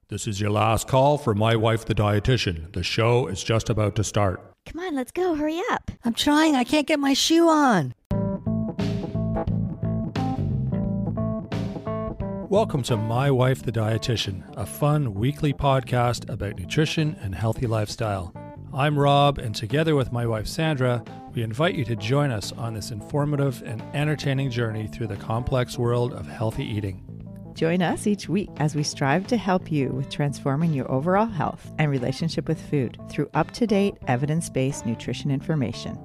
This is your last call for My Wife the Dietitian. The show is just about to start. Come on, let's go. Hurry up. I'm trying. I can't get my shoe on. Welcome to My Wife the Dietitian, a fun weekly podcast about nutrition and healthy lifestyle. I'm Rob, and together with my wife Sandra, we invite you to join us on this informative and entertaining journey through the complex world of healthy eating. Join us each week as we strive to help you with transforming your overall health and relationship with food through up-to-date, evidence-based nutrition information.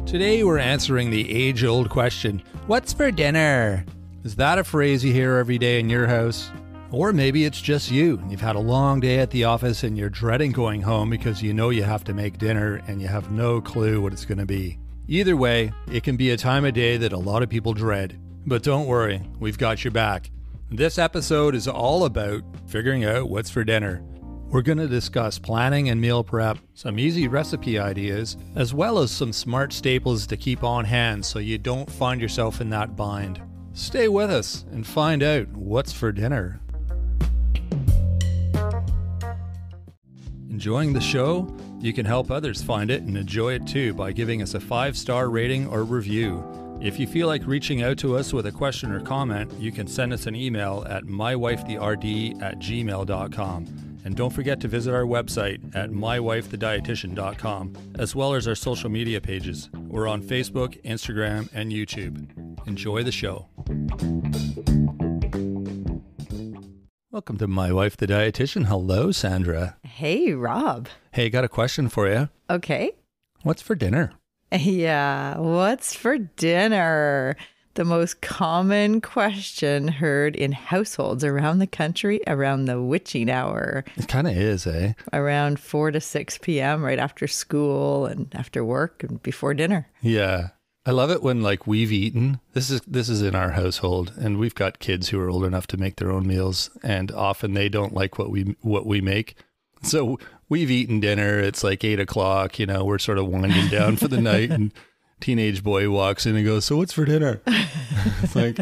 Today we're answering the age-old question, what's for dinner? Is that a phrase you hear every day in your house? Or maybe it's just you. You've had a long day at the office and you're dreading going home because you know you have to make dinner and you have no clue what it's going to be. Either way, it can be a time of day that a lot of people dread. But don't worry, we've got your back. This episode is all about figuring out what's for dinner. We're going to discuss planning and meal prep, some easy recipe ideas, as well as some smart staples to keep on hand so you don't find yourself in that bind. Stay with us and find out what's for dinner. Enjoying the show? You can help others find it and enjoy it too by giving us a 5-star rating or review. If you feel like reaching out to us with a question or comment, you can send us an email at mywifetherd@gmail.com. And don't forget to visit our website at mywifethedietitian.com, as well as our social media pages. We're on Facebook, Instagram, and YouTube. Enjoy the show. Welcome to My Wife the Dietitian. Hello, Sandra. Hey, Rob. Hey, got a question for you. Okay. What's for dinner? Yeah, what's for dinner? The most common question heard in households around the country around the witching hour. It kind of is, eh? Around 4 to 6 p.m. right after school and after work and before dinner. Yeah. I love it when we've eaten. This is in our household, and we've got kids who are old enough to make their own meals, and often they don't like what we make. So we've eaten dinner. It's like 8 o'clock. You know, we're sort of winding down for the night, and teenage boy walks in and goes, "So what's for dinner?" It's like,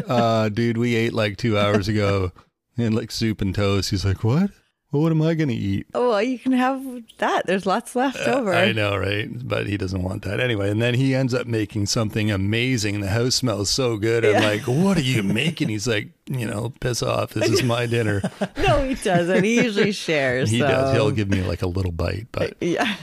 dude, we ate 2 hours ago, and soup and toast. He's like, "What? Well, what am I going to eat?" Oh, well, you can have that. There's lots left over. I know, right? But he doesn't want that. Anyway, and then he ends up making something amazing. The house smells so good. I'm like, "What are you making?" He's like, "Piss off. This is my dinner." No, he doesn't. He usually shares. He does. He'll give me a little bite. But yeah.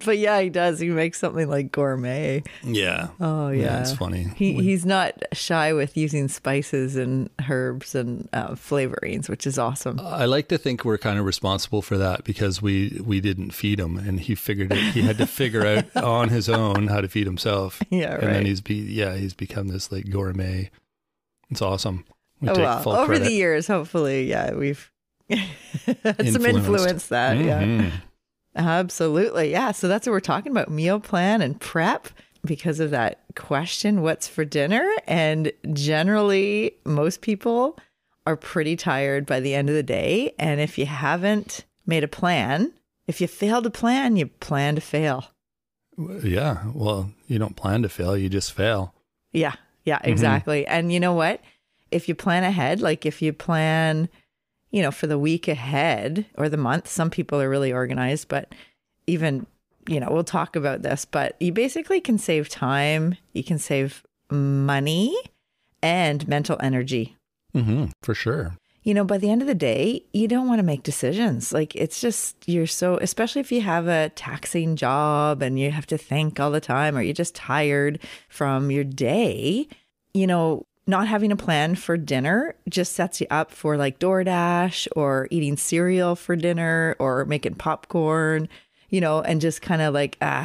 But yeah, he does. He makes something like gourmet. Yeah. Oh, yeah. It's funny. He's not shy with using spices and herbs and flavorings, which is awesome. I like to think we're kind of responsible for that because we didn't feed him, and he figured it. He had to figure out on his own how to feed himself. Yeah, right. And then he's become this gourmet. It's awesome. We take full over credit. the years, hopefully, yeah, we've had some influence that. Mm-hmm. Yeah. Absolutely. Yeah. So that's what we're talking about, meal plan and prep, because of that question, what's for dinner? And generally, most people are pretty tired by the end of the day. And if you haven't made a plan, if you fail to plan, you plan to fail. Yeah. Well, you don't plan to fail, you just fail. Yeah. Yeah, exactly. Mm-hmm. And you know what? If you plan ahead, if you plan for the week ahead or the month, some people are really organized, but even, we'll talk about this, but you basically can save time, you can save money and mental energy. Mm-hmm, for sure. By the end of the day, you don't want to make decisions. It's just, especially if you have a taxing job and you have to think all the time, or you're just tired from your day, not having a plan for dinner just sets you up for DoorDash or eating cereal for dinner or making popcorn, and just kind of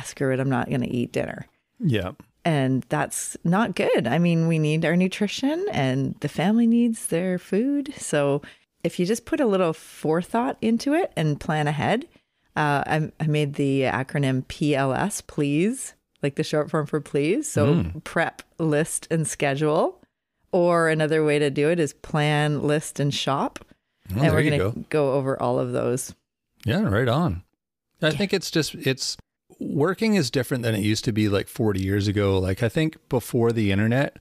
screw it, I'm not going to eat dinner. Yeah. And that's not good. I mean, we need our nutrition and the family needs their food. So if you just put a little forethought into it and plan ahead, I made the acronym PLS, please, the short form for please. So prep, list, and schedule. Or another way to do it is plan, list, and shop. Oh, and we're going to go over all of those. Yeah, right on. I think it's working is different than it used to be like 40 years ago. Like I think before the internet,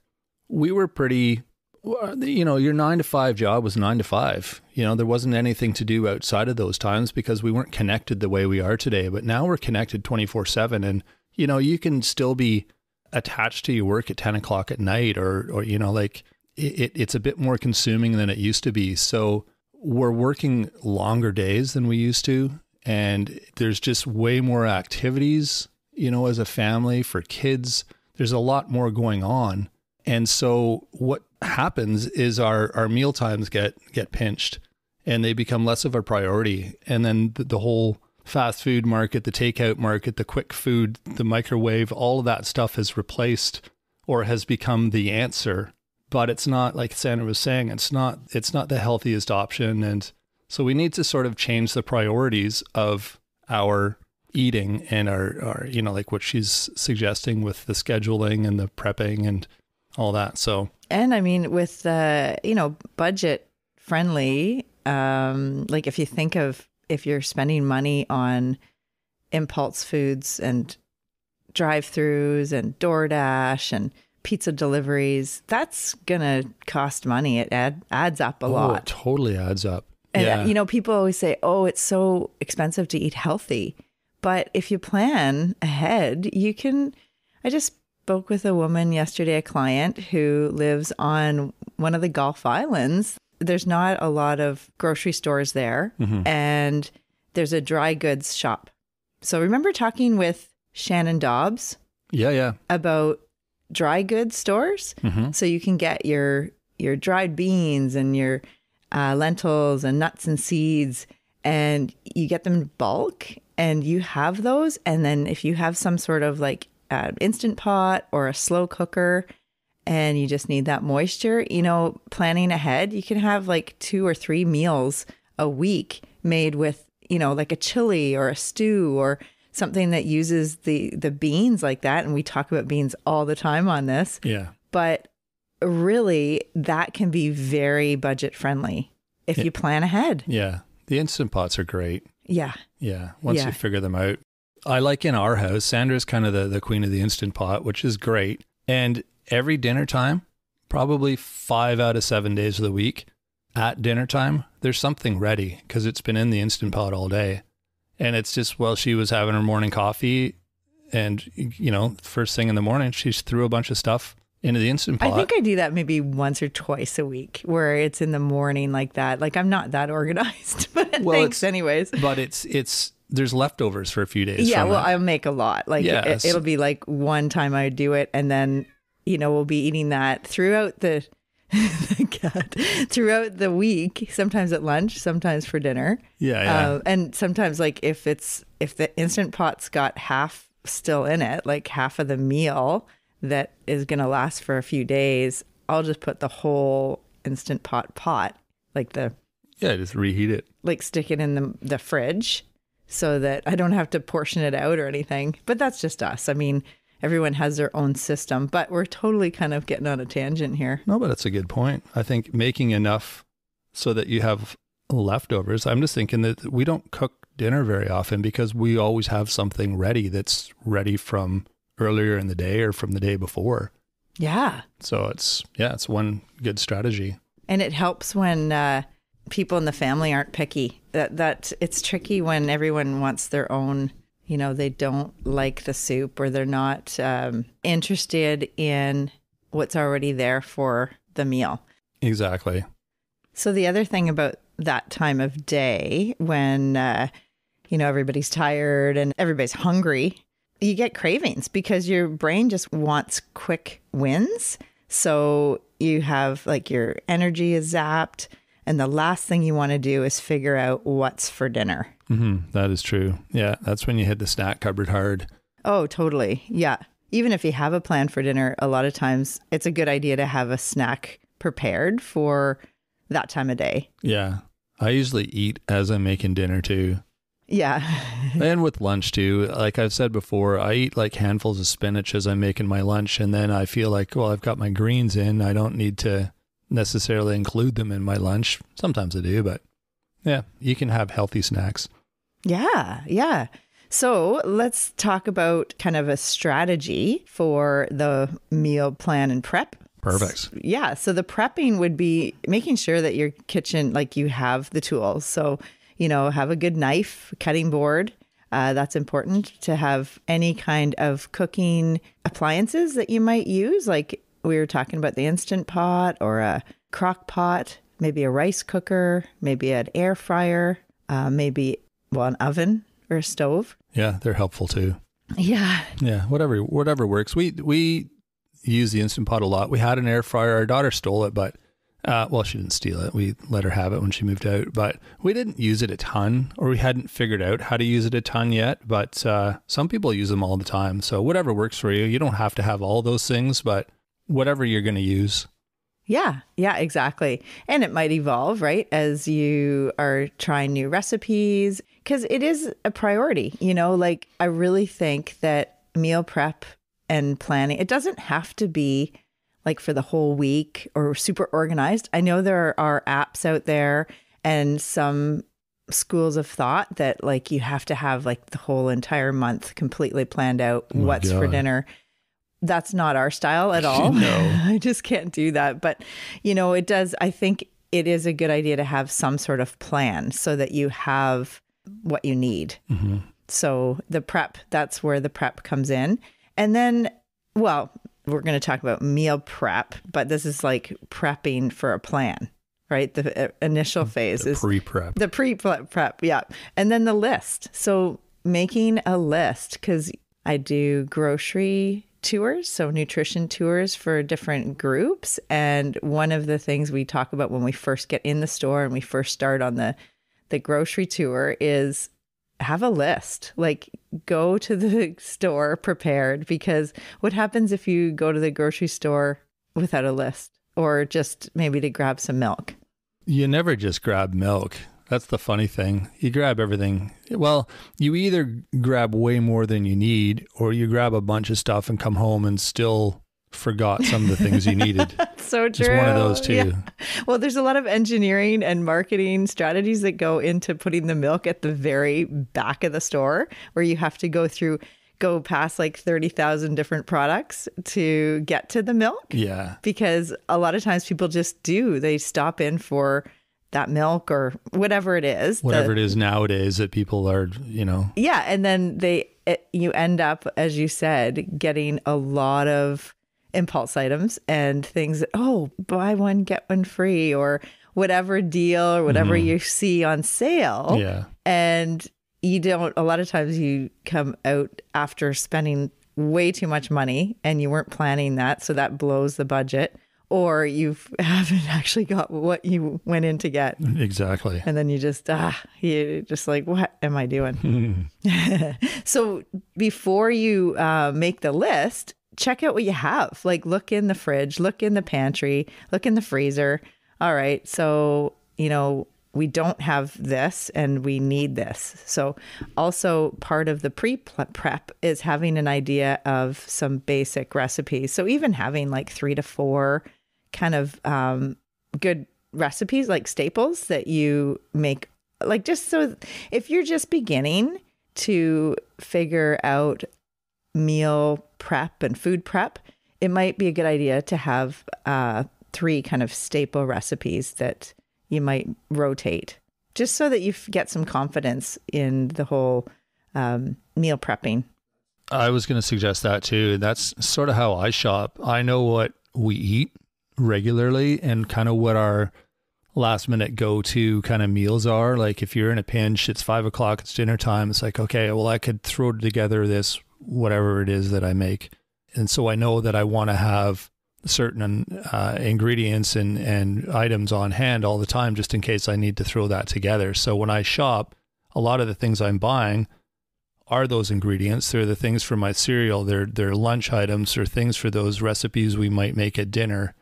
we were pretty, your 9 to 5 job was 9 to 5. There wasn't anything to do outside of those times because we weren't connected the way we are today. But now we're connected 24/7, and you can still be attached to your work at 10 o'clock at night, or like it's a bit more consuming than it used to be. So we're working longer days than we used to, and there's just way more activities, as a family for kids. There's a lot more going on. And so what happens is our meal times get pinched, and they become less of a priority. And then the whole fast food market, the takeout market, the quick food, the microwave, all of that stuff has replaced or has become the answer. But it's not, like Sandra was saying, it's not the healthiest option. And so we need to sort of change the priorities of our eating and our like what she's suggesting with the scheduling and the prepping and all that. So, and I mean, with, budget friendly, like if you think of, if you're spending money on impulse foods and drive-throughs and DoorDash and pizza deliveries, that's going to cost money. It adds up a lot. It totally adds up. And, yeah. People always say, oh, it's so expensive to eat healthy. But if you plan ahead, I just spoke with a woman yesterday, a client who lives on one of the Gulf Islands. There's not a lot of grocery stores there, and there's a dry goods shop. So remember talking with Shannon Dobbs? Yeah. About dry goods stores? So you can get your dried beans and your lentils and nuts and seeds, and you get them in bulk, and you have those. And then if you have some sort of like Instant Pot or a slow cooker, and you just need that moisture, planning ahead, you can have like 2 or 3 meals a week made with, like a chili or a stew or something that uses the beans like that. And we talk about beans all the time on this. Yeah. But really, that can be very budget friendly if you plan ahead. Yeah. The Instant Pots are great. Yeah. Yeah. Once you figure them out. I like in our house, Sandra's kind of the queen of the Instant Pot, which is great. And every dinner time, probably 5 out of 7 days of the week, at dinner time, there's something ready because it's been in the Instant Pot all day. And it's just, she was having her morning coffee, and, first thing in the morning, she threw a bunch of stuff into the Instant Pot. I think I do that maybe once or twice a week, where it's in the morning like that. Like, I'm not that organized, but thanks anyways. But there's leftovers for a few days. Yeah, I'll make a lot. Like it'll be like one time I do it, and then, we'll be eating that throughout the week, sometimes at lunch, sometimes for dinner. Yeah. And sometimes, like, if the Instant Pot's got half still in it, like half of the meal that is going to last for a few days, I'll just put the whole Instant Pot, like just reheat it. Like stick it in the fridge so that I don't have to portion it out or anything. But that's just us. I mean, everyone has their own system, but we're totally kind of getting on a tangent here. No, but that's a good point. I think making enough so that you have leftovers. I'm just thinking that we don't cook dinner very often because we always have something ready that's ready from earlier in the day or from the day before. Yeah. So it's one good strategy. And it helps when people in the family aren't picky. That it's tricky when everyone wants their own, they don't like the soup, or they're not interested in what's already there for the meal. Exactly. So the other thing about that time of day when, everybody's tired and everybody's hungry, you get cravings because your brain just wants quick wins. So you have like your energy is zapped, and the last thing you want to do is figure out what's for dinner. That is true. Yeah, that's when you hit the snack cupboard hard. Oh, totally. Yeah. Even if you have a plan for dinner, a lot of times it's a good idea to have a snack prepared for that time of day. Yeah. I usually eat as I'm making dinner too. Yeah. And with lunch too. Like I've said before, I eat like handfuls of spinach as I'm making my lunch, and then I feel like, I've got my greens in. I don't need to necessarily include them in my lunch. Sometimes I do, but yeah, you can have healthy snacks. Yeah. So let's talk about kind of a strategy for the meal plan and prep. Perfect. Yeah. So the prepping would be making sure that your kitchen, like you have the tools. So, have a good knife, cutting board. That's important to have any kind of cooking appliances that you might use. Like we were talking about the Instant Pot or a crock pot, maybe a rice cooker, maybe an air fryer, maybe an oven or a stove. Yeah, they're helpful too. Yeah. Yeah, whatever works. We use the Instant Pot a lot. We had an air fryer. Our daughter stole it, but she didn't steal it. We let her have it when she moved out, but we didn't use it a ton, or we hadn't figured out how to use it a ton yet. But some people use them all the time. So whatever works for you. You don't have to have all those things, but whatever you're going to use. Yeah, exactly. And it might evolve, right? As you are trying new recipes, because it is a priority, like I really think that meal prep and planning, it doesn't have to be like for the whole week or super organized. I know there are apps out there and some schools of thought that like you have to have like the whole entire month completely planned out, what's for dinner. That's not our style at all. No. I just can't do that. But, it does. I think it is a good idea to have some sort of plan so that you have what you need. Mm-hmm. So the prep, that's where the prep comes in. And then, we're going to talk about meal prep, but this is like prepping for a plan, right? The initial phase is pre-prep. The pre-prep, yeah. And then the list. So making a list, because I do grocery tours, so nutrition tours for different groups. And one of the things we talk about when we first get in the store and we first start on the grocery tour is have a list. Like go to the store prepared, because what happens if you go to the grocery store without a list, or just maybe to grab some milk? You never just grab milk. That's the funny thing. You grab everything. Well, you either grab way more than you need, or you grab a bunch of stuff and come home and still forgot some of the things you needed. So true. It's one of those too. Yeah. Well, there's a lot of engineering and marketing strategies that go into putting the milk at the very back of the store, where you have to go past like 30,000 different products to get to the milk. Yeah. Because a lot of times people just they stop in for that milk or whatever it is. Whatever it is nowadays that people are, Yeah. And then you end up, as you said, getting a lot of impulse items and things that, buy one, get one free, or whatever deal or whatever you see on sale. Yeah. And a lot of times you come out after spending way too much money and you weren't planning that. So that blows the budget. Or you haven't actually got what you went in to get. Exactly. And then you're just like, what am I doing? So before you make the list, check out what you have. Like look in the fridge, look in the pantry, look in the freezer. All right. So, we don't have this and we need this. So also part of the pre-prep is having an idea of some basic recipes. So even having like 3 to 4 kind of good recipes, like staples that you make, like just so if you're just beginning to figure out meal prep and food prep, it might be a good idea to have 3 kind of staple recipes that you might rotate, just so that you get some confidence in the whole meal prepping. I was going to suggest that too. That's sort of how I shop. I know what we eat regularly and kind of what our last minute go-to kind of meals are. Like if you're in a pinch, it's 5 o'clock, it's dinner time. It's like, okay, well, I could throw together this, whatever it is that I make. And so I know that I want to have certain ingredients and items on hand all the time, just in case I need to throw that together. So when I shop, a lot of the things I'm buying are those ingredients. They're the things for my cereal. They're lunch items or things for those recipes we might make at dinner.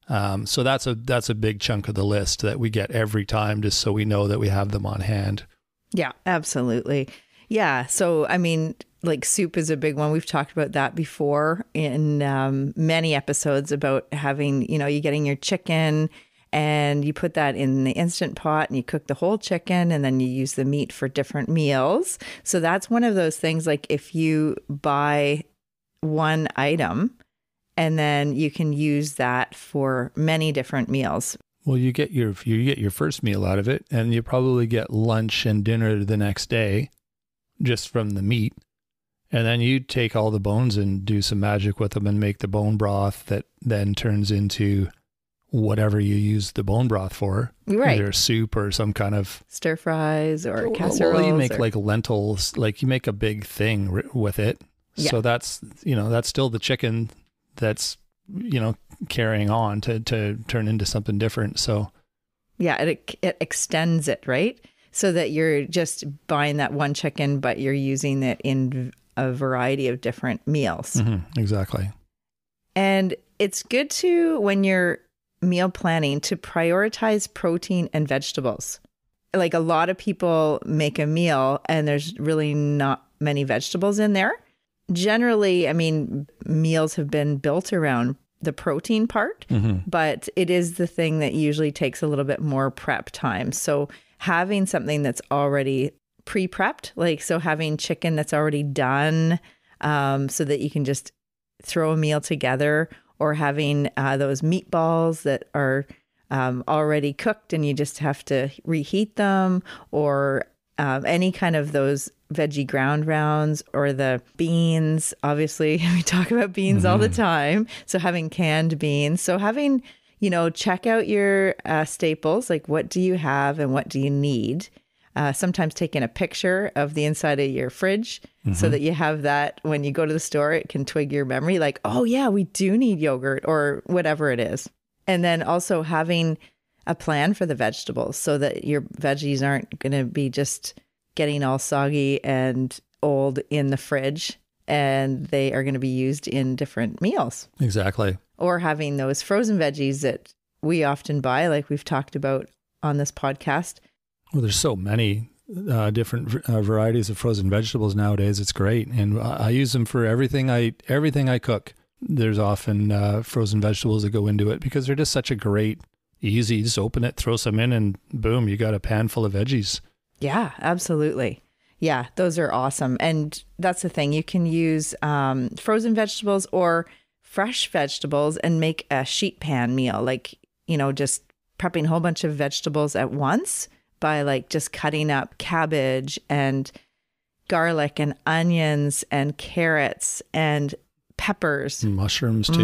So that's a big chunk of the list that we get every time, just so we know that we have them on hand. Yeah, absolutely. Yeah. So, I mean, like soup is a big one. We've talked about that before in many episodes about having, you getting your chicken and you put that in the Instant Pot and you cook the whole chicken, and then you use the meat for different meals. So that's one of those things, like if you buy one item and then you can use that for many different meals. Well, you get your first meal out of it, and you probably get lunch and dinner the next day just from the meat. And then you take all the bones and do some magic with them and make the bone broth that then turns into whatever you use the bone broth for. Right. Either soup or some kind of stir fries or casseroles. Well, you make like lentils, like you make a big thing with it. Yeah. So that's still the chicken that's, carrying on to turn into something different. So yeah, it extends it, right? So that you're just buying that one chicken, but you're using it in a variety of different meals. Mm-hmm, exactly. And it's good to, when you're meal planning, to prioritize protein and vegetables. Like a lot of people make a meal and there's really not many vegetables in there. Generally, I mean, meals have been built around the protein part, but it is the thing that usually takes a little bit more prep time. So having something that's already pre-prepped, like so having chicken that's already done, so that you can just throw a meal together, or having those meatballs that are already cooked and you just have to reheat them, or any kind of those veggie ground rounds, or the beans. Obviously, we talk about beans all the time. So having canned beans. So having, check out your staples, like what do you have and what do you need? Sometimes taking a picture of the inside of your fridge so that you have that when you go to the store, it can twig your memory like, oh yeah, we do need yogurt or whatever it is. And then also having a plan for the vegetables so that your veggies aren't going to be just getting all soggy and old in the fridge, and they are going to be used in different meals. Exactly. Or having those frozen veggies that we often buy, like we've talked about on this podcast. Well, there's so many different varieties of frozen vegetables nowadays. It's great. And I use them for everything I cook. There's often frozen vegetables that go into it because they're just such a great, easy, just open it, throw some in, and boom, you got a pan full of veggies. Yeah, absolutely. Yeah, those are awesome. And that's the thing. You can use frozen vegetables or fresh vegetables and make a sheet pan meal, like, just prepping a whole bunch of vegetables at once by like just cutting up cabbage and garlic and onions and carrots and peppers, mushrooms too.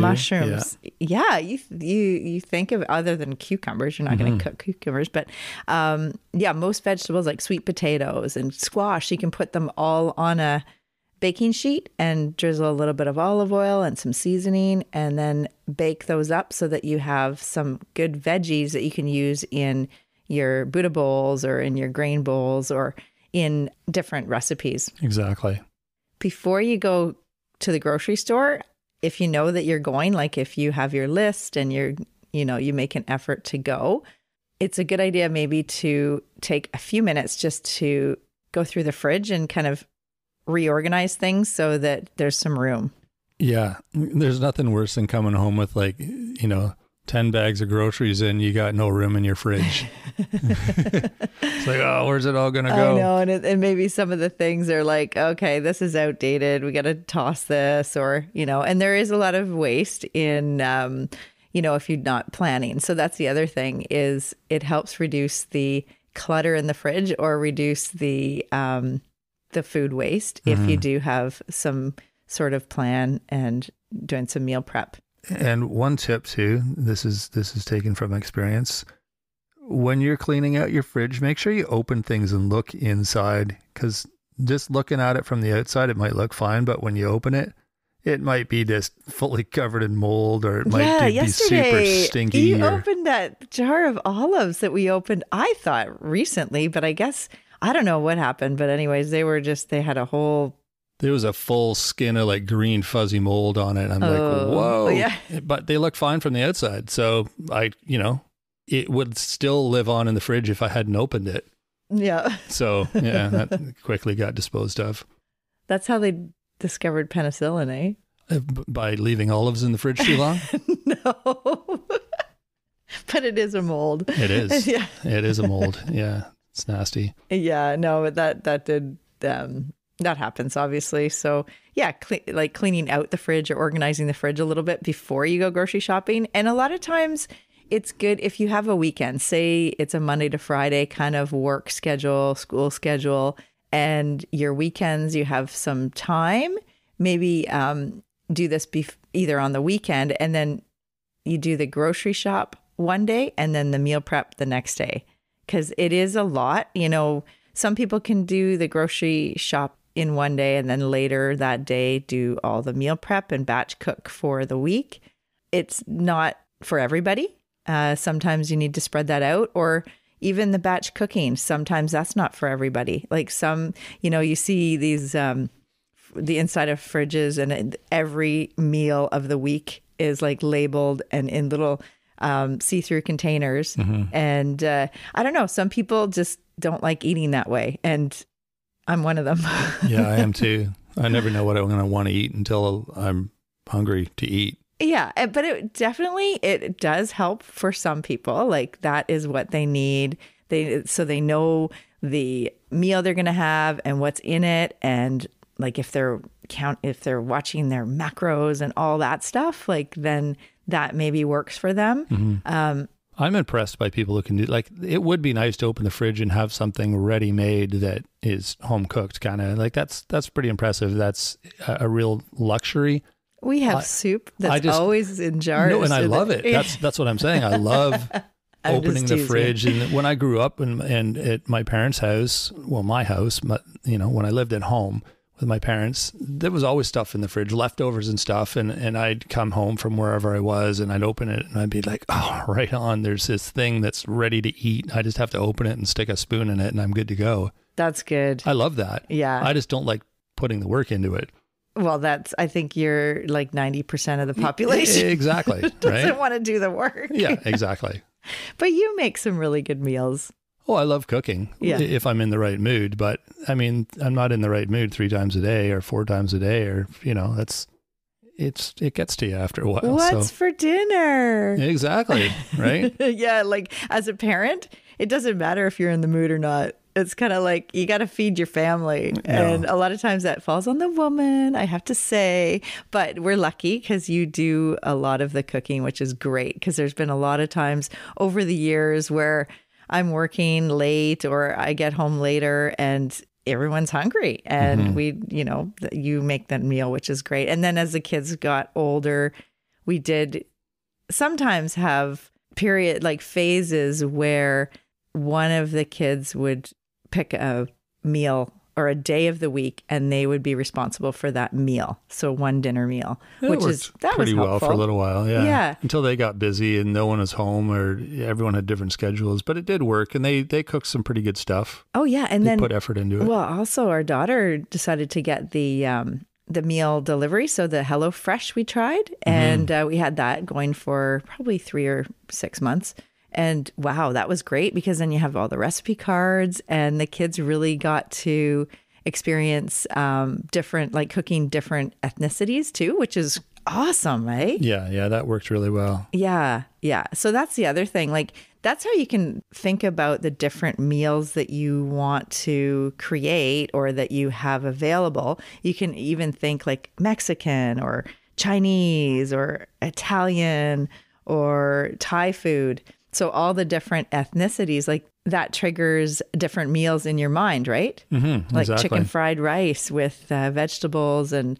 Yeah. You think of, other than cucumbers, you're not going to cook cucumbers, but most vegetables like sweet potatoes and squash, you can put them all on a baking sheet and drizzle a little bit of olive oil and some seasoning, and then bake those up so that you have some good veggies that you can use in your Buddha bowls or in your grain bowls or in different recipes. Exactly. Before you go to the grocery store, if you know that you're going, like if you have your list and you make an effort to go, it's a good idea maybe to take a few minutes just to go through the fridge and kind of reorganize things so that there's some room. Yeah. There's nothing worse than coming home with 10 bags of groceries and you got no room in your fridge. It's like, oh, where's it all going to go? I know. And maybe some of the things are like, okay, this is outdated. We got to toss this, or, and there is a lot of waste in, if you're not planning. So that's the other thing, is it helps reduce the clutter in the fridge or reduce the food waste if you do have some sort of plan and doing some meal prep. And one tip too, this is taken from experience. When you're cleaning out your fridge, make sure you open things and look inside, because just looking at it from the outside, it might look fine, but when you open it, it might be just fully covered in mold, or it might be super stinky. You opened that jar of olives that we opened, I thought recently, but I guess, I don't know what happened. But anyways, they had a whole... There was a full skin of like green fuzzy mold on it. I'm like, whoa. Yeah. But they look fine from the outside. So it would still live on in the fridge if I hadn't opened it. Yeah. So yeah, that quickly got disposed of. That's how they discovered penicillin, eh? By leaving olives in the fridge too long? No. but it is a mold. It is. Yeah. It is a mold. Yeah. It's nasty. Yeah, no, but that happens obviously. So yeah, like cleaning out the fridge or organizing the fridge a little bit before you go grocery shopping. And a lot of times it's good if you have a weekend, say it's a Monday to Friday kind of work schedule, school schedule, and your weekends, you have some time, maybe do this either on the weekend and then you do the grocery shop one day and then the meal prep the next day. Because it is a lot, some people can do the grocery shop in one day and then later that day do all the meal prep and batch cook for the week. It's not for everybody. Sometimes you need to spread that out, or even the batch cooking. Sometimes that's not for everybody. Like you see these, the inside of fridges and every meal of the week is like labeled and in little see-through containers. Mm-hmm. And I don't know, some people just don't like eating that way. And I'm one of them. Yeah, I am too. I never know what I'm going to want to eat until I'm hungry to eat. Yeah, but it does help for some people. Like that is what they need. So they know the meal they're going to have and what's in it. And like if they're watching their macros and all that stuff, like then that maybe works for them. Mm-hmm. I'm impressed by people who can do, like, it would be nice to open the fridge and have something ready made that is home cooked kind of like that's pretty impressive. That's a real luxury. We have soup that's always in jars. No, and I love it. That's what I'm saying. I love opening the fridge. And when I grew up and at my parents' house, well, my house, but when I lived at home with my parents, there was always stuff in the fridge, leftovers and stuff. And I'd come home from wherever I was and I'd open it and I'd be like, oh, right on. There's this thing that's ready to eat. I just have to open it and stick a spoon in it and I'm good to go. That's good. I love that. Yeah. I just don't like putting the work into it. Well, I think you're like 90% of the population. Exactly. Doesn't want to do the work. Yeah, exactly. But you make some really good meals. Oh, I love cooking if I'm in the right mood. But I mean, I'm not in the right mood 3 times a day or 4 times a day or, it gets to you after a while. What's for dinner? Exactly. Right. Yeah. Like as a parent, it doesn't matter if you're in the mood or not. It's kind of like you got to feed your family. Yeah. And a lot of times that falls on the woman, I have to say. But we're lucky because you do a lot of the cooking, which is great because there's been a lot of times over the years where I'm working late or I get home later and everyone's hungry and you make that meal, which is great. And then as the kids got older, we did sometimes have phases where one of the kids would pick a meal or a day of the week and they would be responsible for that meal. So one dinner meal, that was pretty well for a little while. Yeah. Yeah. Until they got busy and no one was home or everyone had different schedules, but it did work and they cooked some pretty good stuff. Oh yeah. And then put effort into it. Well, also our daughter decided to get the meal delivery. So the HelloFresh we tried and we had that going for probably 3 or 6 months. And wow, that was great because then you have all the recipe cards and the kids really got to experience cooking different ethnicities too, which is awesome, right? Yeah, that worked really well. Yeah. So that's the other thing. Like that's how you can think about the different meals that you want to create or that you have available. You can even think like Mexican or Chinese or Italian or Thai food. So all the different ethnicities, like that triggers different meals in your mind, right? Mm-hmm, like exactly. Chicken fried rice with vegetables and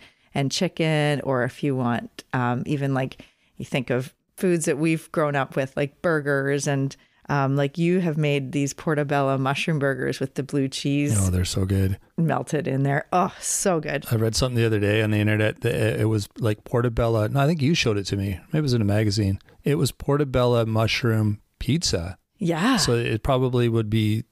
chicken, or if you want, even like you think of foods that we've grown up with, like burgers and like you have made these portobello mushroom burgers with the blue cheese. Oh, they're so good. Melted in there. Oh, so good. I read something the other day on the internet that it was like portobello. No, I think you showed it to me. Maybe it was in a magazine. It was portobello mushroom pizza. Yeah. So it probably would be,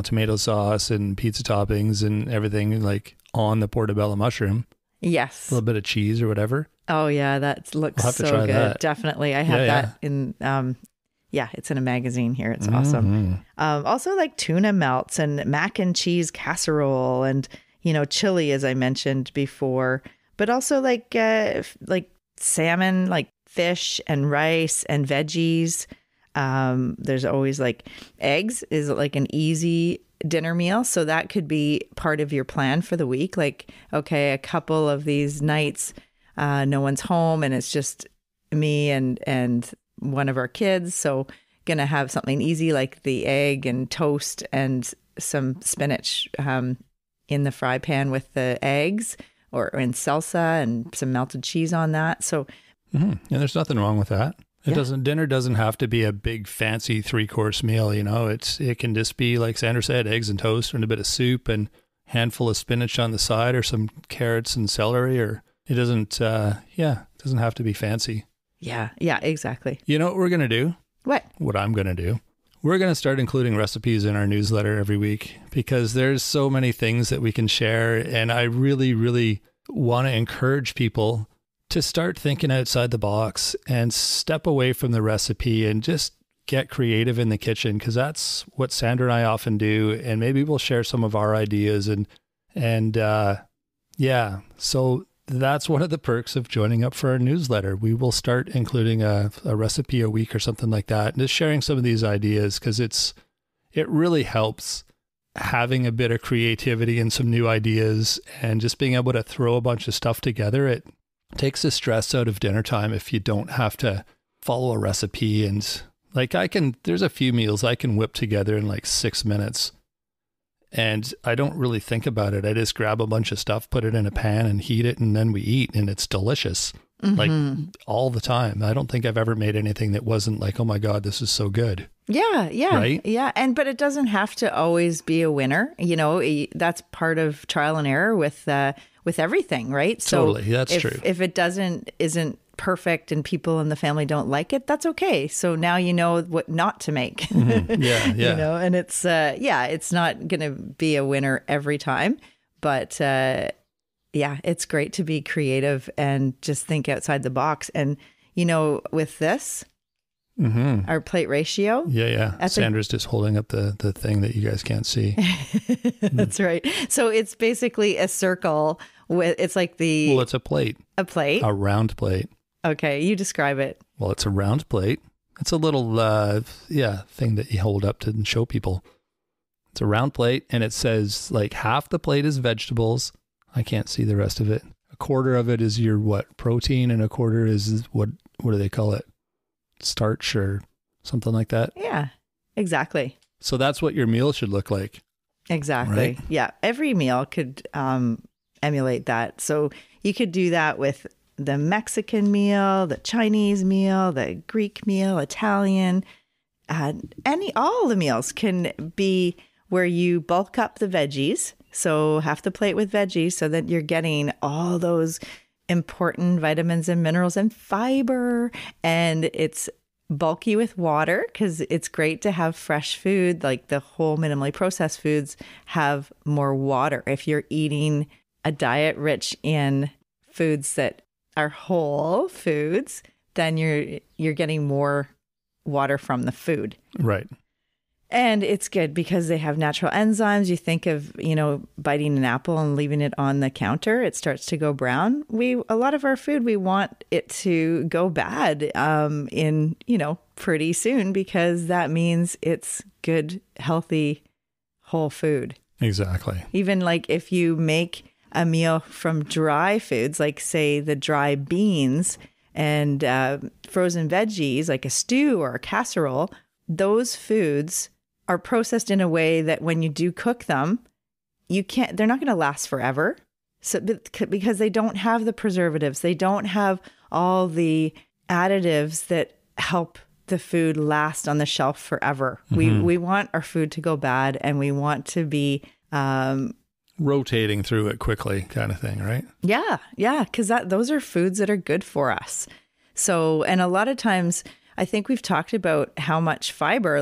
tomato sauce and pizza toppings and everything like on the portobello mushroom. Yes. A little bit of cheese or whatever. Oh yeah, that looks so good. That. Definitely. I have that in it's in a magazine here. It's awesome. Also like tuna melts and mac and cheese casserole and chili, as I mentioned before, but also like salmon, like fish and rice and veggies. There's always like eggs is like an easy dinner meal. So that could be part of your plan for the week. Like, okay, a couple of these nights, no one's home and it's just me and one of our kids. So gonna have something easy like the egg and toast and some spinach in the fry pan with the eggs or in salsa and some melted cheese on that. So And there's nothing wrong with that. Dinner doesn't have to be a big fancy 3-course meal. It can just be, like Sandra said, eggs and toast and a bit of soup and handful of spinach on the side or some carrots and celery, or it doesn't have to be fancy. Yeah, exactly. You know what we're going to do? What I'm going to do? We're going to start including recipes in our newsletter every week because there's so many things that we can share. And I really, really want to encourage people to start thinking outside the box and step away from the recipe and just get creative in the kitchen, because that's what Sandra and I often do. And maybe we'll share some of our ideas so that's one of the perks of joining up for our newsletter. We will start including a recipe a week or something like that, and just sharing some of these ideas, because it really helps having a bit of creativity and some new ideas and just being able to throw a bunch of stuff together. It takes the stress out of dinner time if you don't have to follow a recipe. And there's a few meals I can whip together in like 6 minutes. And I don't really think about it. I just grab a bunch of stuff, put it in a pan and heat it, and then we eat, and it's delicious. Like all the time. I don't think I've ever made anything that wasn't like, oh my God, this is so good. Yeah. Right? Yeah. But it doesn't have to always be a winner. That's part of trial and error with everything, right? Totally. That's true. If it isn't perfect and people in the family don't like it, that's okay. So now you know what not to make. Yeah. And it's it's not going to be a winner every time, but it's great to be creative and just think outside the box. And with this, our plate ratio. Yeah. Sandra's just holding up the thing that you guys can't see. That's right. So it's basically a circle it's like it's a plate. A plate? A round plate. Okay, you describe it. Well, it's a round plate. It's a little, thing that you hold up to show people. It's a round plate, and it says like half the plate is vegetables. I can't see the rest of it. A quarter of it is your protein, and a quarter is what do they call it? Starch or something like that. Yeah, exactly. So that's what your meal should look like. Exactly. Right? Yeah, every meal could emulate that. So you could do that with the Mexican meal, the Chinese meal, the Greek meal, Italian, all the meals can be where you bulk up the veggies. So half the plate with veggies so that you're getting all those important vitamins and minerals and fiber. And it's bulky with water because it's great to have fresh food. Like the whole minimally processed foods have more water. If you're eating a diet rich in foods that are whole foods, then you're getting more water from the food. Right. And it's good because they have natural enzymes. You think of, biting an apple and leaving it on the counter, it starts to go brown. A lot of our food, we want it to go bad in pretty soon, because that means it's good, healthy, whole food. Exactly. Even like if you make a meal from dry foods, like say the dry beans and frozen veggies, like a stew or a casserole, those foods are processed in a way that when you do cook them, they're not going to last forever. So because they don't have the preservatives, they don't have all the additives that help the food last on the shelf forever. We want our food to go bad, and we want to be rotating through it quickly, kind of thing, right? Yeah, because those are foods that are good for us. So, and a lot of times, I think we've talked about how much fiber,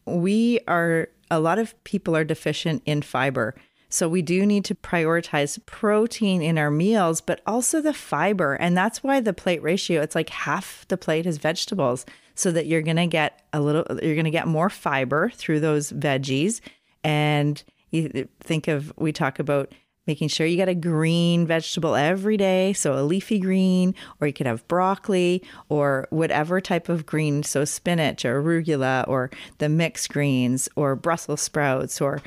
a lot of people are deficient in fiber. So we do need to prioritize protein in our meals, but also the fiber. And that's why the plate ratio, it's like half the plate is vegetables, so that you're going to get more fiber through those veggies. And we talk about making sure you get a green vegetable every day. So a leafy green, or you could have broccoli or whatever type of green. So spinach or arugula or the mixed greens or Brussels sprouts or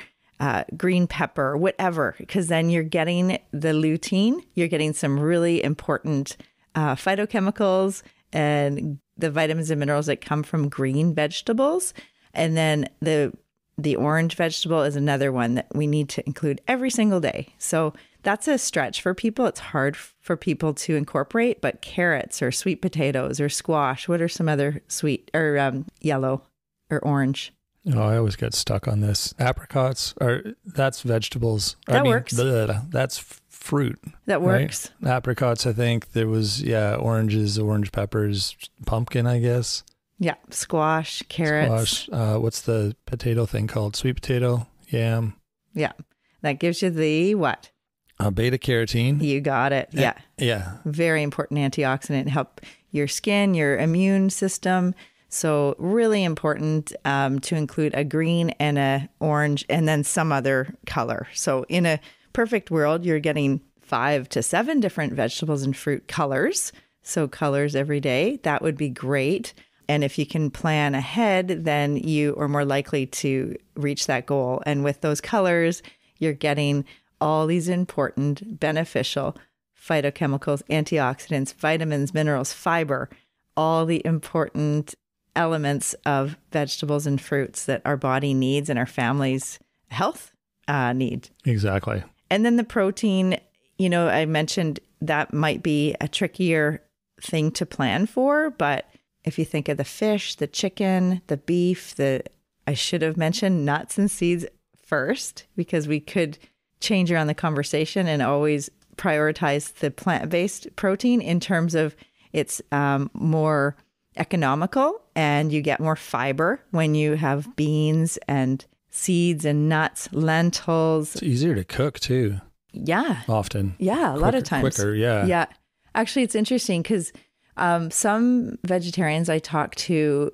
green pepper, whatever, because then you're getting the lutein, you're getting some really important phytochemicals and the vitamins and minerals that come from green vegetables. And then the orange vegetable is another one that we need to include every single day. So that's a stretch for people. It's hard for people to incorporate, but carrots or sweet potatoes or squash, what are some other sweet or yellow or orange? Oh, I always get stuck on this. Apricots that's vegetables. Works. That's fruit. That works. Right? Apricots, I think there was, oranges, orange peppers, pumpkin, I guess. Yeah. Squash, carrots. What's the potato thing called? Sweet potato, yam. Yeah. That gives you the what? Beta carotene. You got it. Yeah. Yeah. Very important antioxidant. Help your skin, your immune system. So really important to include a green and a orange and then some other color. So in a perfect world, you're getting 5 to 7 different vegetables and fruit colors. So colors every day. That would be great. And if you can plan ahead, then you are more likely to reach that goal. And with those colors, you're getting all these important beneficial phytochemicals, antioxidants, vitamins, minerals, fiber, all the important elements of vegetables and fruits that our body needs and our family's health need. Exactly. And then the protein, I mentioned that might be a trickier thing to plan for, but if you think of the fish, the chicken, the beef, I should have mentioned nuts and seeds first, because we could change around the conversation and always prioritize the plant-based protein in terms of it's more economical and you get more fiber when you have beans and seeds and nuts, lentils. It's easier to cook too. Yeah. Often. Yeah, a lot of times. Quicker, yeah. Yeah. Actually, it's interesting because some vegetarians I talk to,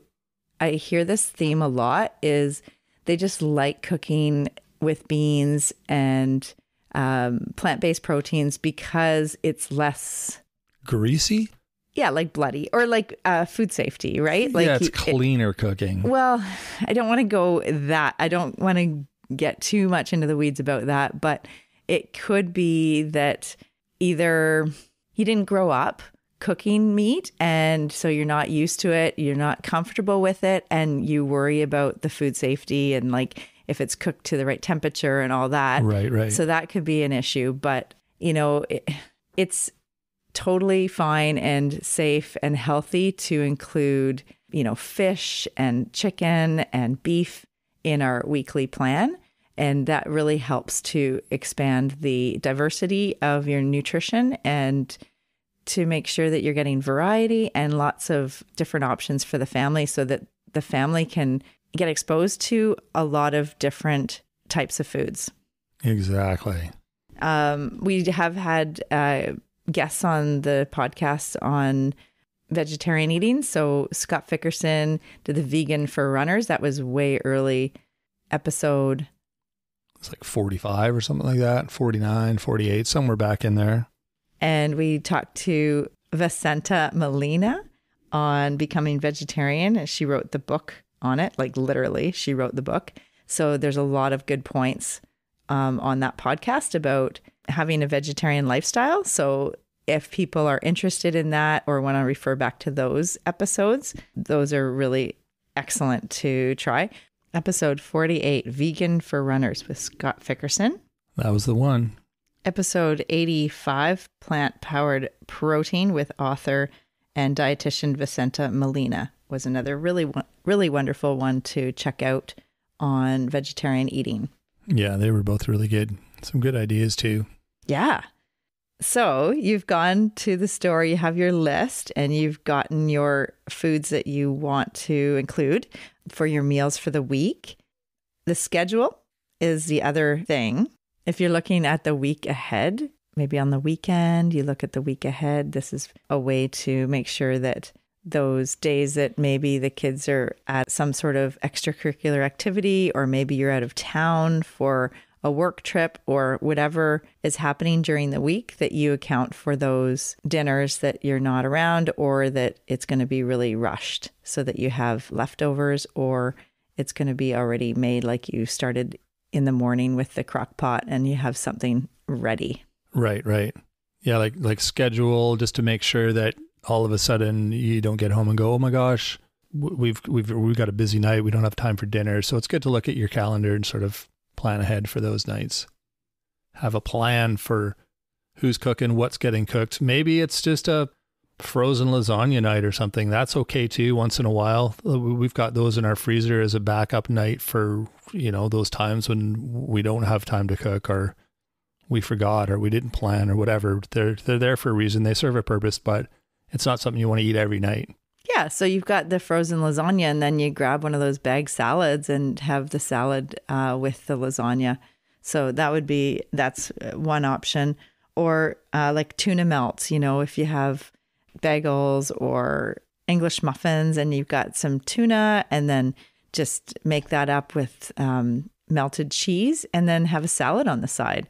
I hear this theme a lot, is they just like cooking with beans and plant-based proteins because it's less greasy. Yeah, like bloody or like food safety, right? Like it's cleaner cooking. Well, I don't want to go that. I don't want to get too much into the weeds about that, but it could be that either you didn't grow up cooking meat and so you're not used to it, you're not comfortable with it, and you worry about the food safety and like if it's cooked to the right temperature and all that. Right. So that could be an issue, but it's totally fine and safe and healthy to include, fish and chicken and beef in our weekly plan. And that really helps to expand the diversity of your nutrition and to make sure that you're getting variety and lots of different options for the family so that the family can get exposed to a lot of different types of foods. Exactly. We have had guests on the podcast on vegetarian eating. So Scott Fickerson did the Vegan for Runners. That was way early episode. It's like 45 or something like that. 49, 48, somewhere back in there. And we talked to Vicenta Molina on becoming vegetarian. And she wrote the book on it. Like literally, she wrote the book. So there's a lot of good points on that podcast about having a vegetarian lifestyle. So if people are interested in that or want to refer back to those episodes, those are really excellent to try. Episode 48, Vegan for Runners with Scott Fickerson. That was the one. Episode 85, Plant-Powered Protein with author and dietitian Vicenta Molina was another really wonderful one to check out on vegetarian eating. Yeah, they were both really good. Some good ideas too. Yeah. So you've gone to the store, you have your list, and you've gotten your foods that you want to include for your meals for the week. The schedule is the other thing. If you're looking at the week ahead, maybe on the weekend, you look at the week ahead. This is a way to make sure that those days that maybe the kids are at some sort of extracurricular activity, or maybe you're out of town for a work trip or whatever is happening during the week, that you account for those dinners that you're not around, or that it's going to be really rushed so that you have leftovers, or it's going to be already made, like you started in the morning with the crock pot and you have something ready. Right. Yeah, like schedule, just to make sure that all of a sudden you don't get home and go, oh my gosh, we've got a busy night, we don't have time for dinner. So it's good to look at your calendar and sort of plan ahead for those nights. Have a plan for who's cooking, what's getting cooked. Maybe it's just a frozen lasagna night or something. That's okay too, once in a while. We've got those in our freezer as a backup night for, those times when we don't have time to cook, or we forgot, or we didn't plan, or whatever. They're there for a reason. They serve a purpose, but it's not something you want to eat every night. Yeah, so you've got the frozen lasagna, and then you grab one of those bag salads and have the salad with the lasagna. So that's one option. Or like tuna melts, if you have bagels or English muffins and you've got some tuna, and then just make that up with melted cheese and then have a salad on the side,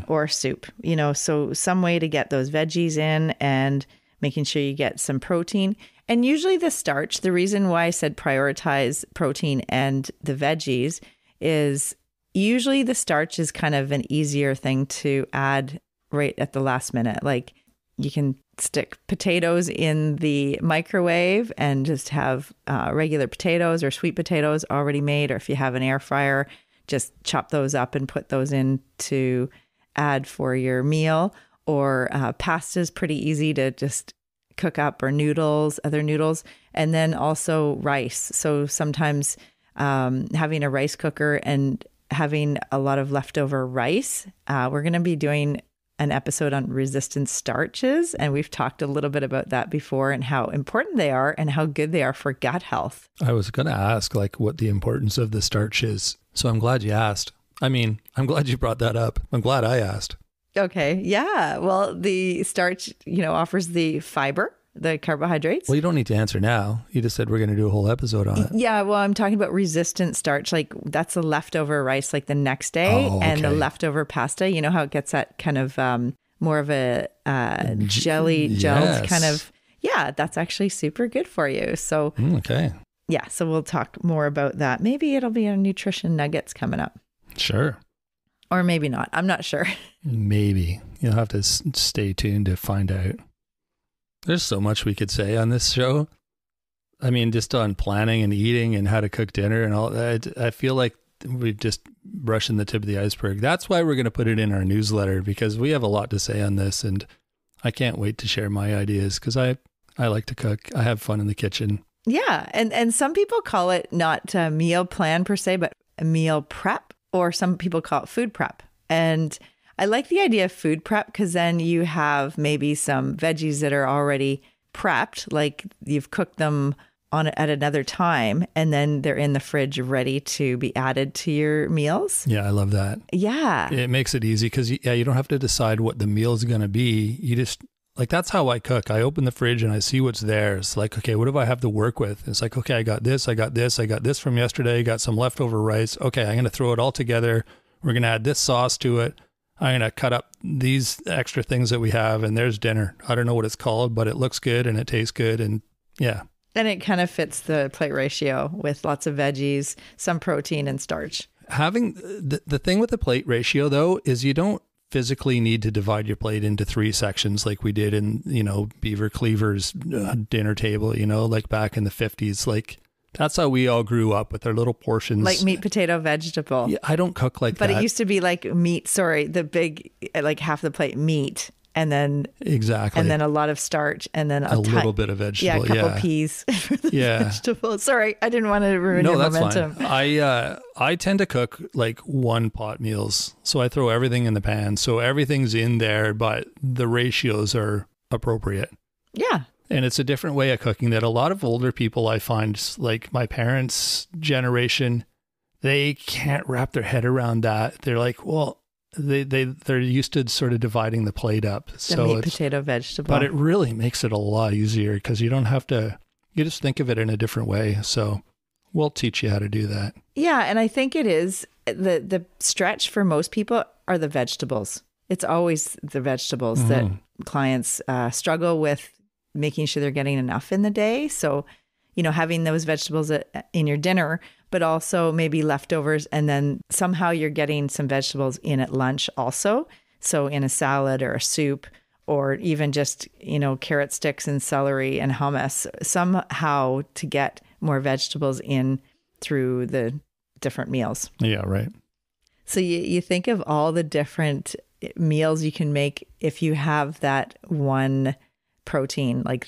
or soup, so some way to get those veggies in and making sure you get some protein. And usually the starch, the reason why I said prioritize protein and the veggies is usually the starch is kind of an easier thing to add right at the last minute. Like you can stick potatoes in the microwave and just have regular potatoes or sweet potatoes already made. Or if you have an air fryer, just chop those up and put those in to add for your meal. Or pasta is pretty easy to just cook up, or other noodles, and then also rice. So sometimes having a rice cooker and having a lot of leftover rice. We're going to be doing an episode on resistant starches, and we've talked a little bit about that before and how important they are and how good they are for gut health. I was going to ask what the importance of the starch is. So I'm glad you asked. I'm glad you brought that up. I'm glad I asked. Okay. Yeah. Well, the starch, offers the fiber, the carbohydrates. Well, you don't need to answer now. You just said we're going to do a whole episode on it. Yeah. Well, I'm talking about resistant starch. Like that's the leftover rice, like the next day, and the leftover pasta. You know how it gets that kind of more of a gelled kind of. Yeah, that's actually super good for you. So, okay. Yeah. So we'll talk more about that. Maybe it'll be our nutrition nuggets coming up. Sure. Or maybe not. I'm not sure. Maybe. You'll have to stay tuned to find out. There's so much we could say on this show. Just on planning and eating and how to cook dinner and all that. I feel like we're just brushing the tip of the iceberg. That's why we're going to put it in our newsletter, because we have a lot to say on this, and I can't wait to share my ideas, because I like to cook. I have fun in the kitchen. Yeah. And some people call it not a meal plan per se, but a meal prep. Or some people call it food prep. And I like the idea of food prep, because then you have maybe some veggies that are already prepped, like you've cooked them at another time, and then they're in the fridge ready to be added to your meals. Yeah, I love that. Yeah. It makes it easy, because you don't have to decide what the meal's going to be. You just, that's how I cook. I open the fridge and I see what's there. It's like, okay, what do I have to work with? It's like, okay, I got this from yesterday, I got some leftover rice. Okay, I'm going to throw it all together. We're going to add this sauce to it. I'm going to cut up these extra things that we have, and there's dinner. I don't know what it's called, but it looks good and it tastes good. And yeah. And it kind of fits the plate ratio with lots of veggies, some protein and starch. Having the thing with the plate ratio, though, is you don't physically need to divide your plate into 3 sections like we did in, Beaver Cleaver's dinner table, like back in the 50s. That's how we all grew up, with our little portions. Like meat, potato, vegetable. Yeah, I don't cook like that. But it used to be like meat, the big, like half the plate meat. And then exactly, and then a lot of starch, and then a little bit of vegetable. Yeah, a couple peas for the vegetable. Sorry, I didn't want to ruin your momentum. Fine. I tend to cook like one pot meals, so I throw everything in the pan, so everything's in there, but the ratios are appropriate. Yeah, and it's a different way of cooking that a lot of older people, I find, like my parents' generation, they can't wrap their head around that. They're like, well, they're used to sort of dividing the plate up. The meat, potato, vegetable. But it really makes it a lot easier, because you don't have to, you just think of it in a different way. So we'll teach you how to do that. Yeah. And I think it is the stretch for most people are the vegetables. It's always the vegetables that clients struggle with making sure they're getting enough in the day. So, having those vegetables in your dinner, but also maybe leftovers. And then somehow you're getting some vegetables in at lunch also. So in a salad or a soup, or even just, carrot sticks and celery and hummus, somehow to get more vegetables in through the different meals. Yeah, right. So you think of all the different meals you can make if you have that one protein, like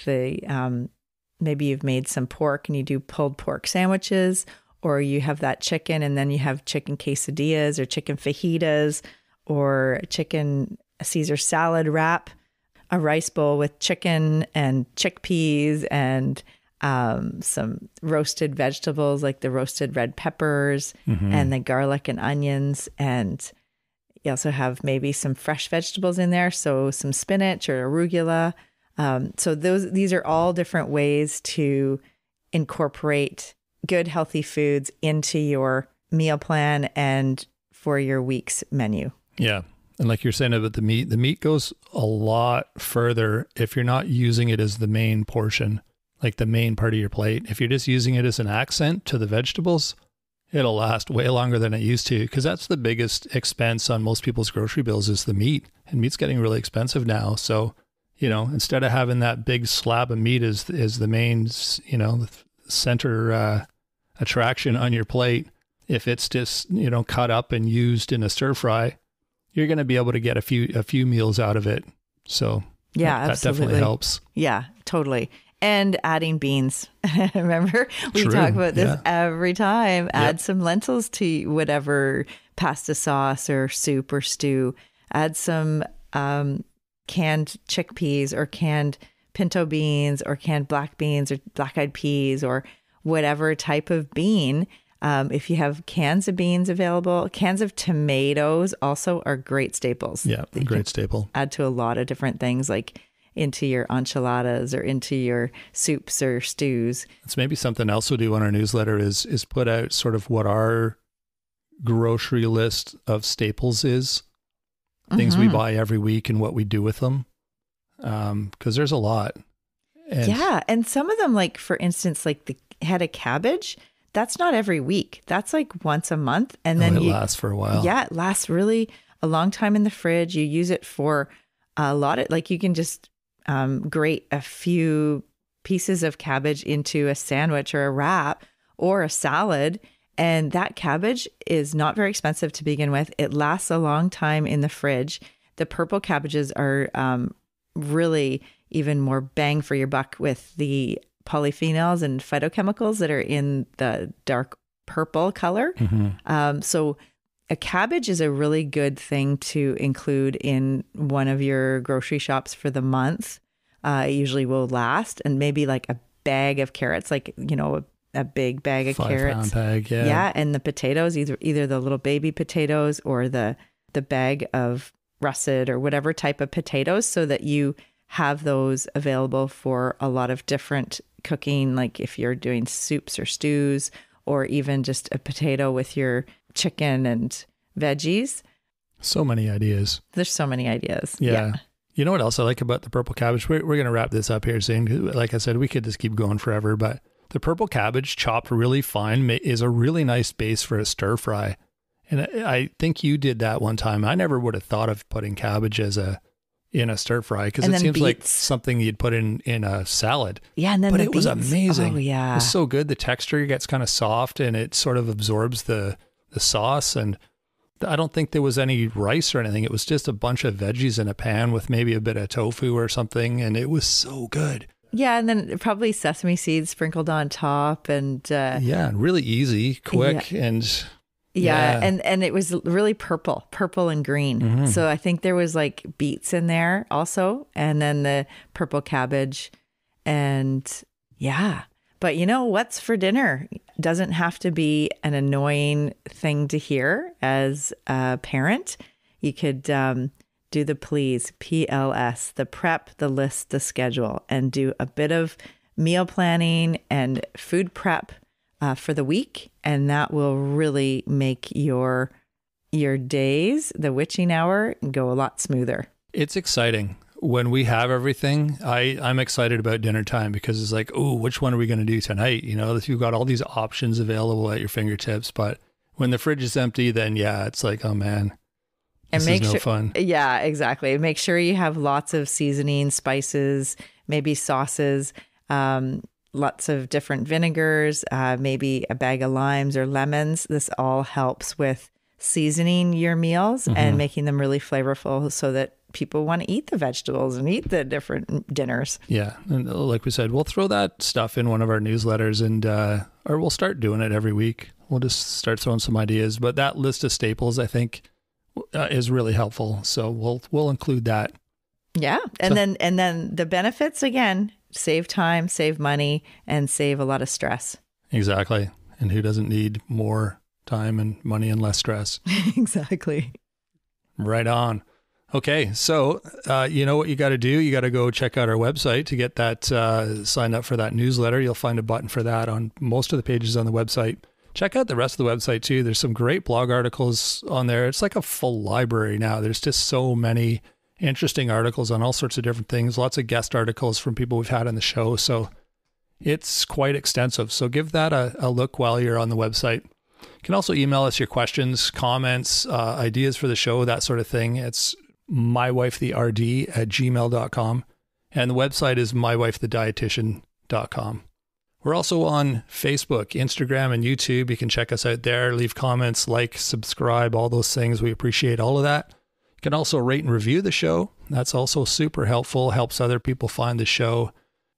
maybe you've made some pork and you do pulled pork sandwiches, or you have that chicken and then you have chicken quesadillas or chicken fajitas or chicken Caesar salad wrap, a rice bowl with chicken and chickpeas and some roasted vegetables like the roasted red peppers and the garlic and onions. And you also have maybe some fresh vegetables in there. So some spinach or arugula. So these are all different ways to incorporate good, healthy foods into your meal plan and for your week's menu. Yeah. And like you're saying about the meat goes a lot further if you're not using it as the main portion, like the main part of your plate. If you're just using it as an accent to the vegetables, it'll last way longer than it used to, because that's the biggest expense on most people's grocery bills is the meat. And meat's getting really expensive now. So, instead of having that big slab of meat as the main, the center attraction on your plate, if it's just, cut up and used in a stir fry, you're going to be able to get a few meals out of it. So yeah, that definitely helps. Yeah, totally. And adding beans. Remember, we True. talk about this every time. Add some lentils to whatever pasta sauce or soup or stew. Add some canned chickpeas or canned pinto beans or canned black beans or black-eyed peas or whatever type of bean. If you have cans of beans available, cans of tomatoes also are great staples. Yeah, great staple. Add to a lot of different things, like into your enchiladas or into your soups or stews. It's maybe something else we'll do on our newsletter is put out sort of what our grocery list of staples is, things we buy every week and what we do with them. Because there's a lot. And some of them, like for instance, like the head of cabbage, that's not every week. That's like once a month. And then it lasts for a while. Yeah, it lasts really a long time in the fridge. You use it for a lot of, like you can just grate a few pieces of cabbage into a sandwich or a wrap or a salad. And that cabbage is not very expensive to begin with. It lasts a long time in the fridge. The purple cabbages are really even more bang for your buck with the polyphenols and phytochemicals that are in the dark purple color. So a cabbage is a really good thing to include in one of your grocery shops for the month. It usually will last. And maybe like a bag of carrots, like, a big bag of 5 carrots. pound bag, yeah. Yeah, and the potatoes, either the little baby potatoes or the bag of russet or whatever type of potatoes, so that you have those available for a lot of different cooking, like if you're doing soups or stews, or even just a potato with your chicken and veggies. So many ideas. There's so many ideas. Yeah. You know what else I like about the purple cabbage? We're going to wrap this up here soon. Like I said, we could just keep going forever, but the purple cabbage chopped really fine is a really nice base for a stir fry. And I think you did that one time. I never would have thought of putting cabbage in a stir fry, because it seems like something you'd put in a salad. Yeah, and then but it was amazing. Oh yeah, it was so good. The texture gets kind of soft and it sort of absorbs the sauce. And I don't think there was any rice or anything. It was just a bunch of veggies in a pan with maybe a bit of tofu or something, and it was so good. Yeah, and then probably sesame seeds sprinkled on top, and really easy, quick, and. Yeah, and it was really purple and green. So I think there was like beets in there also, and then the purple cabbage, and yeah. But what's for dinner doesn't have to be an annoying thing to hear as a parent. You could do the PLS, the prep, the list, the schedule, and do a bit of meal planning and food prep for the week, and that will really make your days, the witching hour, go a lot smoother. It's exciting. When we have everything, I'm excited about dinner time because it's like, oh, which one are we going to do tonight? You know, you've got all these options available at your fingertips, but when the fridge is empty, then yeah, it's like, oh man, this is no fun. Yeah, exactly. Make sure you have lots of seasoning, spices, maybe sauces, lots of different vinegars, maybe a bag of limes or lemons. This all helps with seasoning your meals and making them really flavorful so that people want to eat the vegetables and eat the different dinners. Yeah. And like we said, we'll throw that stuff in one of our newsletters and, or we'll start doing it every week. We'll just start throwing some ideas, but that list of staples, I think, is really helpful. So we'll include that. Yeah. And then the benefits, again, save time, save money, and save a lot of stress. Exactly. And who doesn't need more time and money and less stress? Exactly. Right on. Okay, so you know what you got to do? You got to go check out our website to get that signed up for that newsletter. You'll find a button for that on most of the pages on the website. Check out the rest of the website too. There's some great blog articles on there. It's like a full library now. There's just so many interesting articles on all sorts of different things. Lots of guest articles from people we've had on the show. So it's quite extensive. So give that a look while you're on the website. You can also email us your questions, comments, ideas for the show, that sort of thing. It's mywifetherd@gmail.com. And the website is mywifethedietitian.com. We're also on Facebook, Instagram, and YouTube. You can check us out there. Leave comments, like, subscribe, all those things. We appreciate all of that. You can also rate and review the show. That's also super helpful, helps other people find the show.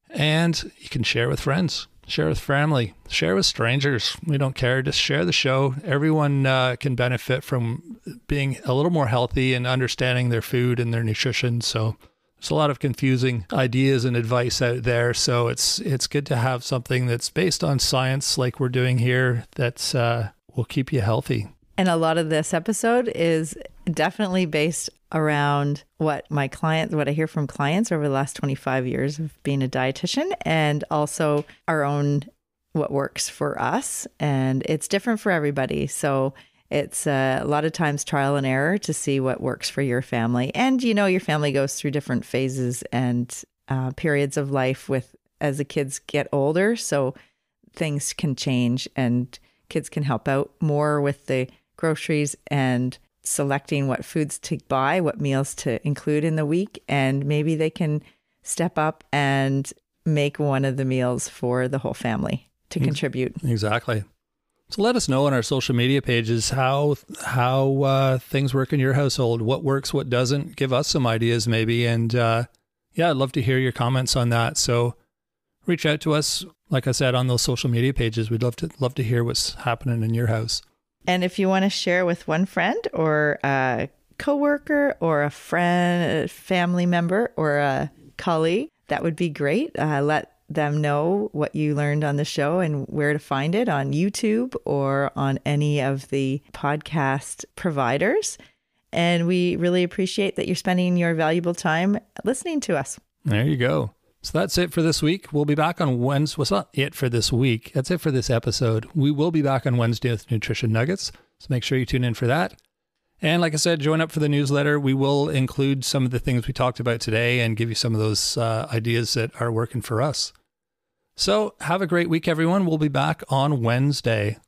And you can share with friends, share with family, share with strangers. We don't care. Just share the show. Everyone can benefit from being a little more healthy and understanding their food and their nutrition. So there's a lot of confusing ideas and advice out there. So it's good to have something that's based on science like we're doing here that will keep you healthy. And a lot of this episode is definitely based around what I hear from clients over the last 25 years of being a dietitian, and also our own, what works for us. And it's different for everybody. So it's a lot of times trial and error to see what works for your family. And, you know, your family goes through different phases and periods of life as the kids get older. So things can change and kids can help out more with the groceries and selecting what foods to buy, what meals to include in the week. And maybe they can step up and make one of the meals for the whole family to contribute. Exactly. So let us know on our social media pages how things work in your household, what works, what doesn't. Give us some ideas maybe. And yeah, I'd love to hear your comments on that. So reach out to us, like I said, on those social media pages. We'd love to hear what's happening in your house. And if you want to share with one friend or a coworker or a friend, a family member or a colleague, that would be great. Let them know what you learned on the show and where to find it on YouTube or on any of the podcast providers. And we really appreciate that you're spending your valuable time listening to us. There you go. So that's it for this week. We'll be back on Wednesday. Well, it's not it for this week. That's it for this episode. We will be back on Wednesday with Nutrition Nuggets. So make sure you tune in for that. And like I said, join up for the newsletter. We will include some of the things we talked about today and give you some of those ideas that are working for us. So have a great week, everyone. We'll be back on Wednesday.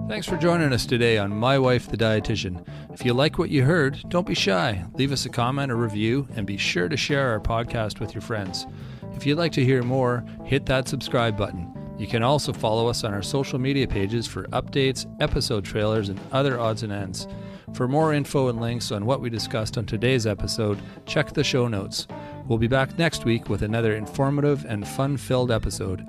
Thanks for joining us today on My Wife the Dietitian. If you like what you heard, don't be shy. Leave us a comment or review and be sure to share our podcast with your friends. If you'd like to hear more, hit that subscribe button. You can also follow us on our social media pages for updates, episode trailers, and other odds and ends. For more info and links on what we discussed on today's episode, check the show notes. We'll be back next week with another informative and fun-filled episode.